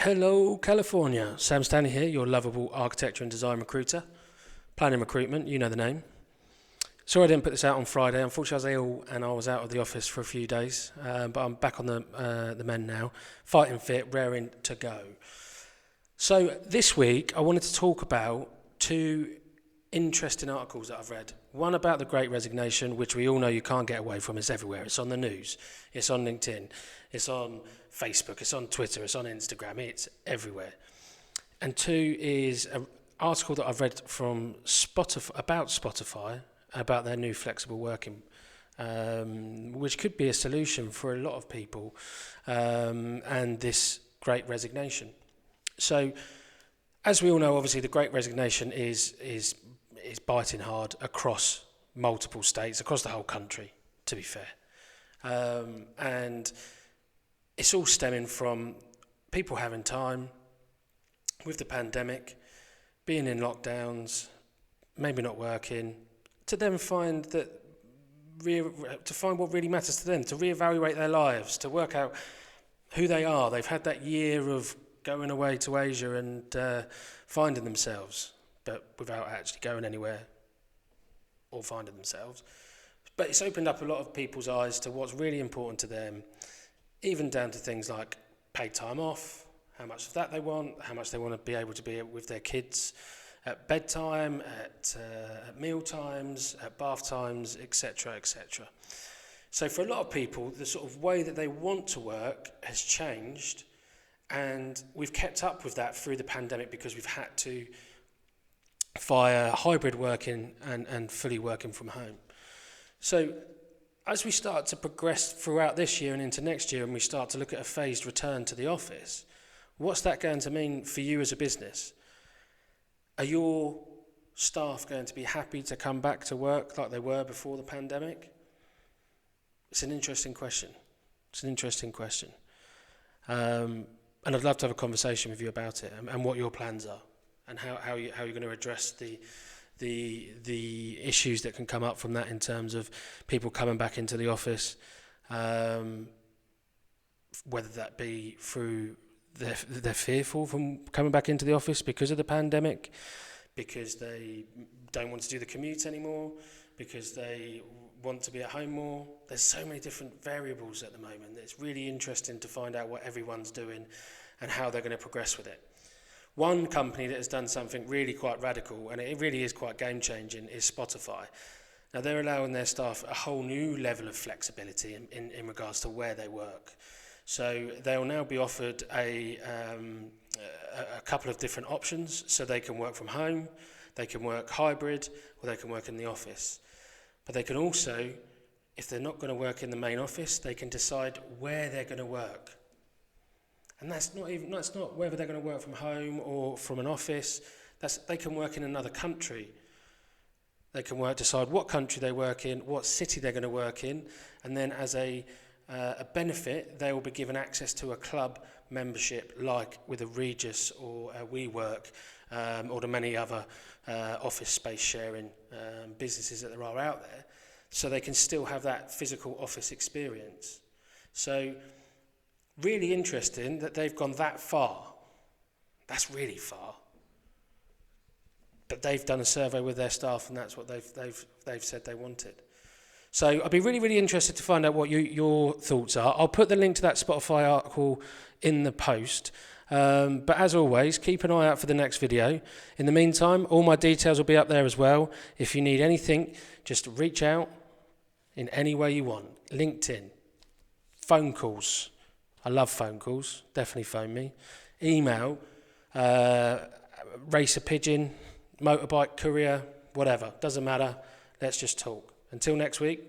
Hello, California. Sam Stanley here, your lovable architecture and design recruiter. Planning recruitment, you know the name. Sorry I didn't put this out on Friday. Unfortunately, I was ill and I was out of the office for a few days. But I'm back on the mend now, fighting fit, raring to go. So this week, I wanted to talk about two interesting articles that I've read. One about the Great Resignation, which we all know you can't get away from. It's everywhere. It's on the news. It's on LinkedIn. It's on Facebook. It's on Twitter. It's on Instagram. It's everywhere. And two is an article that I've read from Spotify about their new flexible working, which could be a solution for a lot of people, and this Great Resignation. So, as we all know, obviously the Great Resignation is biting hard across multiple states, across the whole country, to be fair. And it's all stemming from people having time with the pandemic, being in lockdowns, maybe not working, to then find what really matters to them, to reevaluate their lives, to work out who they are. They've had that year of going away to Asia and finding themselves, but without actually going anywhere or finding themselves. But it's opened up a lot of people's eyes to what's really important to them, even down to things like paid time off, how much of that they want, how much they want to be able to be with their kids at bedtime, at meal times, at bath times, etc., etc. So for a lot of people, the sort of way that they want to work has changed, and we've kept up with that through the pandemic because we've had to via hybrid working and fully working from home. So as we start to progress throughout this year and into next year, and we start to look at a phased return to the office, what's that going to mean for you as a business? Are your staff going to be happy to come back to work like they were before the pandemic? It's an interesting question. And I'd love to have a conversation with you about it and what your plans are and how you're going to address the issues that can come up from that in terms of people coming back into the office, whether that be through they're fearful from coming back into the office because of the pandemic, because they don't want to do the commute anymore, because they want to be at home more. There's so many different variables at the moment. It's really interesting to find out what everyone's doing and how they're going to progress with it. One company that has done something really quite radical, and it really is quite game-changing, is Spotify. Now, they're allowing their staff a whole new level of flexibility in regards to where they work. So they'll now be offered a couple of different options. So they can work from home, they can work hybrid, or they can work in the office. But they can also, if they're not going to work in the main office, they can decide where they're going to work. And that's not whether they're going to work from home or from an office. They can work in another country. They can decide what country they work in, what city they're going to work in, and then as a benefit, they will be given access to a club membership like with a Regis or a WeWork, or the many other office space sharing businesses that there are out there, so they can still have that physical office experience. So really interesting that they've gone that far. That's really far. But they've done a survey with their staff, and that's what they've said they wanted. So I'd be really, really interested to find out what your thoughts are. I'll put the link to that Spotify article in the post. But as always, keep an eye out for the next video. In the meantime, all my details will be up there as well. If you need anything, just reach out in any way you want. LinkedIn, phone calls. I love phone calls. Definitely phone me. Email, race a pigeon, motorbike courier, whatever. Doesn't matter. Let's just talk. Until next week,